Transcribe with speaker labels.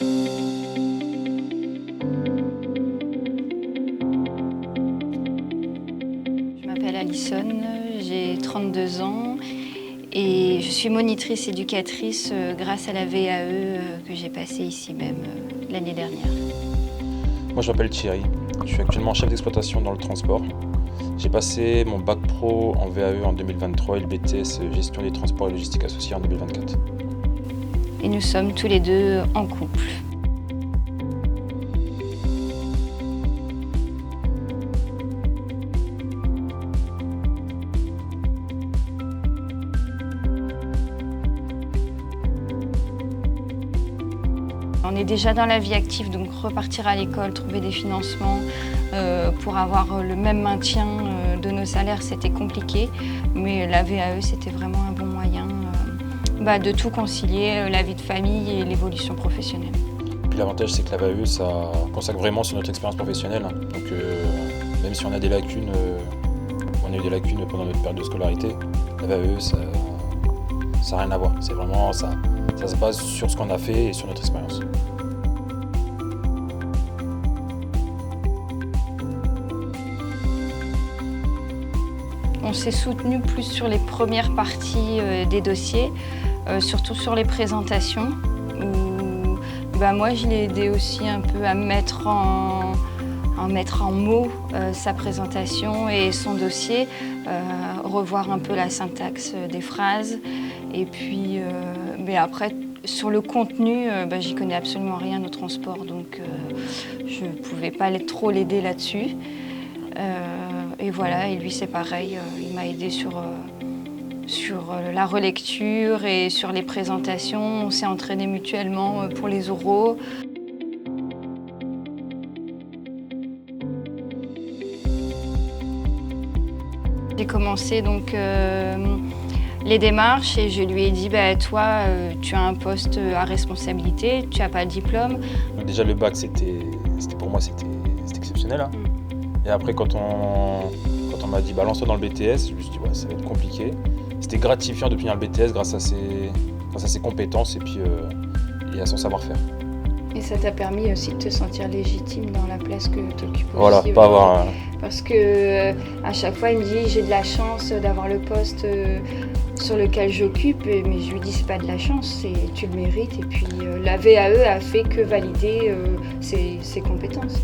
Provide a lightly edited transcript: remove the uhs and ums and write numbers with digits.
Speaker 1: Je m'appelle Alison, j'ai 32 ans et je suis monitrice éducatrice grâce à la VAE que j'ai passée ici même l'année dernière.
Speaker 2: Moi je m'appelle Thierry, je suis actuellement chef d'exploitation dans le transport. J'ai passé mon bac pro en VAE en 2023 et le BTS gestion des transports et logistique associée en 2024.
Speaker 1: Et nous sommes tous les deux en couple. On est déjà dans la vie active, donc repartir à l'école, trouver des financements pour avoir le même maintien de nos salaires, c'était compliqué. Mais la VAE, c'était vraiment un bon moyen de tout concilier, la vie de famille et l'évolution professionnelle.
Speaker 2: Puis l'avantage, c'est que la VAE, ça consacre vraiment sur notre expérience professionnelle. Donc même si on a des lacunes, on a eu des lacunes pendant notre période de scolarité, la VAE, ça n'a rien à voir. C'est vraiment ça se base sur ce qu'on a fait et sur notre expérience.
Speaker 1: On s'est soutenu plus sur les premières parties des dossiers, surtout sur les présentations, où moi je l'ai aidé aussi un peu à mettre en mots sa présentation et son dossier, revoir un peu la syntaxe des phrases. Et puis, mais après, sur le contenu, j'y connais absolument rien au transport, donc je ne pouvais pas trop l'aider là-dessus. Et voilà, et lui c'est pareil, il m'a aidé sur la relecture et sur les présentations. On s'est entraînés mutuellement pour les oraux. J'ai commencé donc les démarches et je lui ai dit toi tu as un poste à responsabilité, tu n'as pas le diplôme.
Speaker 2: Donc déjà le bac pour moi c'était exceptionnel. Et après quand on m'a dit lance-toi dans le BTS, je me suis dit ça va être compliqué. C'était gratifiant de finir le BTS grâce à ses compétences et puis et à son savoir-faire.
Speaker 3: Et ça t'a permis aussi de te sentir légitime dans la place que tu occupes
Speaker 2: Voilà,
Speaker 3: aussi.
Speaker 2: pas avoir...
Speaker 3: Parce que à chaque fois, il me dit j'ai de la chance d'avoir le poste sur lequel j'occupe, mais je lui dis c'est pas de la chance, tu le mérites. Et puis la VAE a fait que valider ses compétences.